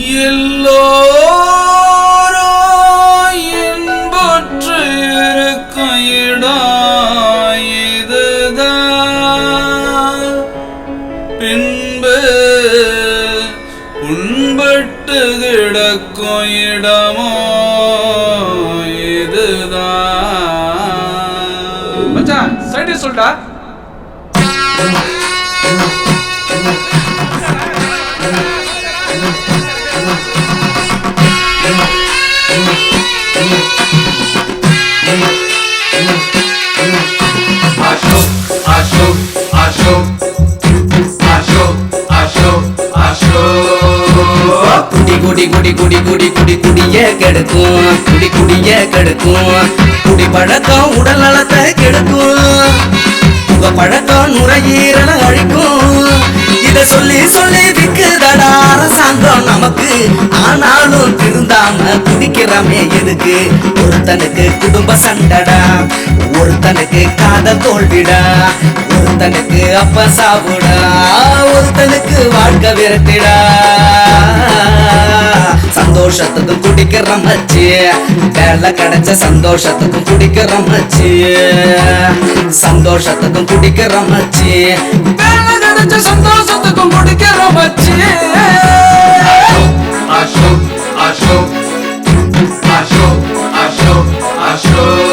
எல்லோரோ என்பற்று இருக்கும் இடம் இதுதான். பின்பு புண்பட்டு கிடக்கும் இடமோ இதுதான். மச்சான் சைடு சொல்டா. குடி குடி குடி குடி குடி குடிய கெடுக்கும், குடி குடிய கெடுக்கும். குடி பழக்கம் உடல் நலத்தை கெடுக்கும், புக பழக்கம் நுரையீரல அழிக்கும். இத சொல்லி சொல்லி விக்குதடா அரசாங்கம் நமக்கு. ஆனாலும் திருந்தாம குடிக்கிறமே எதுக்கு? ஒருத்தனுக்கு குடும்ப சண்டடா, ஒருத்தனுக்கு காதல் தோல்விடா, ஒருத்தனுக்கு அப்ப சாவுடா, ஒருத்தனுக்கு வாழ்க்கை விரட்டிடா. சந்தோஷத்துக்கும் குடிக்கிற மச்சி, வேலை கிடைச்ச சந்தோஷத்துக்கும் குடிக்கிற மச்சி, சந்தோஷத்துக்கும் குடிக்கிற மச்சி, வேலை கிடைச்ச சந்தோஷத்துக்கும் குடிக்கிற மச்சி. அசோக் அசோக் அசோக் அசோக் அசோக்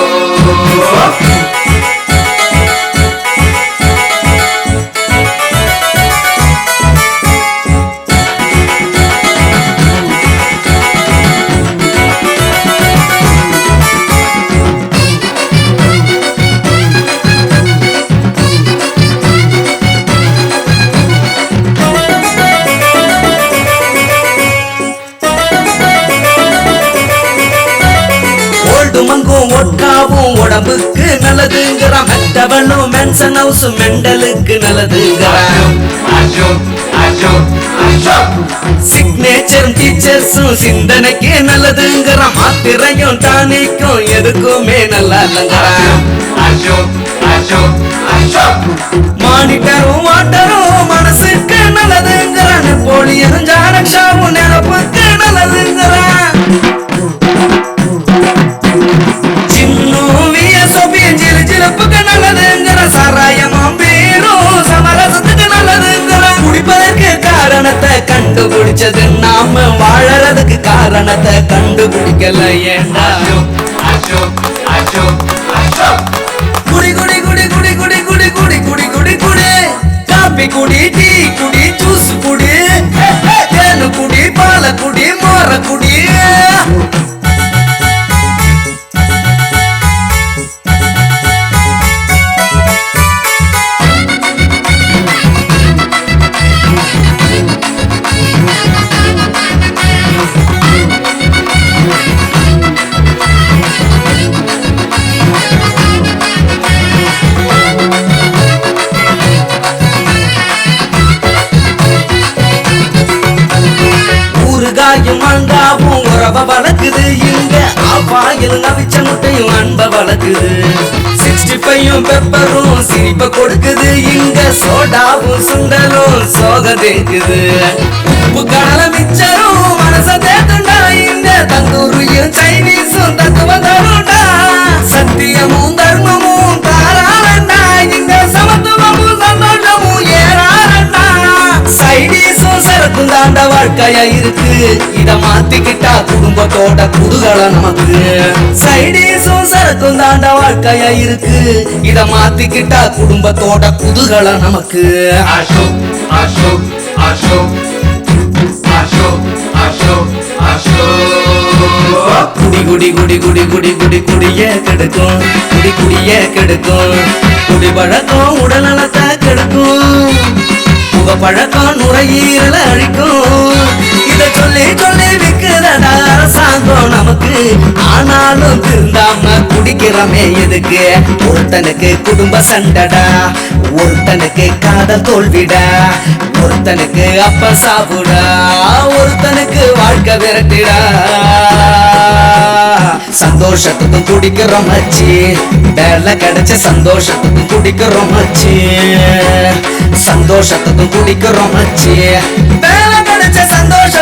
மங்கும் ஒட்காவும் உடம்புக்கு நல்லதுங்கிற மெட்டவனும் மென்சன் ஹவுஸ் மெண்டலுக்கு நல்லதுங்கிற சிக்னேச்சர் டீச்சர்ஸும் சிந்தனைக்கு நல்லதுங்கிற மாத்திரையும் டானிக்கும் எதுக்குமே நல்லா இல்லைங்கிற மானிட்டரும் வாட்டரும் மனசுக்கு நல்லதுங்கிற நெப்போலியனும் ஜானக்ஷாவும் நிரப்புக்கு நல்லதுங்கிற சிறப்புக்கு நல்லதுங்கிற சாராயமும் பேரும் சமரசத்துக்கு நல்லதுங்கிற குடிப்பதற்கு காரணத்தை கண்டுபிடிச்சது நாம வாழறதுக்கு காரணத்தை கண்டுபிடிக்கல. ஏண்டா குடி குடி குடி குடி குடி குடி குடி குடி குடி குடி காப்பி குடி டீ குடி ஜூஸ் குடி தேனு குடி பால குடி மோர குடி. மாங்காவும் உறவ வளர்க்குது இங்க, ஆப்பாயில் நவிச்ச முட்டையும் அன்ப வளர்க்குது. 65 பெப்பரும் சிரிப்ப கொடுக்குது இங்க, சோடாவும் சுண்டலும் சோக தேக்குது. உப்பு கடல மிச்சரும் மனச தேக்குண்டா இங்க, தந்தூரியும் சைனீஸும் தத்துவம் தருண்டா. சத்தியமும் தர்மமும் தாராளண்டா இங்க, சமத்துவமும் சந்தோஷமும் ஏறாரண்டா. சைனீஸும் சரக்கும் தாண்ட வாழ்க்கையா இருக்கு, இத மாத்திக்கிட்டா குடும்பத்தோட குதூகலம் நமக்கு. சைனீஸும் சரக்கும் தாண்ட வாழ்க்கையா இருக்கு, இத மாத்திக்கிட்டா குடும்பத்தோட குதூகலம் நமக்கு. அசோக் அசோக் அசோக் அசோக் அசோக் அசோக் குடி குடி குடி குடி குடி குடி குடிய கெடுக்கும், குடி குடிய கெடுக்கும். குடி பழக்கம் உடல் நலத்தை கெடுக்கும், புக பழக்கம் நுரையீரல அழிக்கும். இத சொல்லி சொல்லி விக்குதடா அரசாங்கம் நமக்கு. ஆனாலும் திருந்தாம குடிக்கிறமே எதுக்கு? ஒருத்தனுக்கு குடும்ப சண்டடா, ஒருத்தனுக்கு காதல் தோல்விடா, ஒருத்தனுக்கு அப்ப சாவுடா, ஒருத்தனுக்கு வாழ்க்கை விரட்டிடா. சந்தோஷத்துக்கும் குடிக்கிறோம் மச்சி, வேலை கிடைச்ச சந்தோஷத்துக்கும் குடிக்கிறோம் மச்சி, சந்தோஷத்துக்கும் குடிக்கிறோம் மச்சி, வேலை கிடைச்ச சந்தோஷம்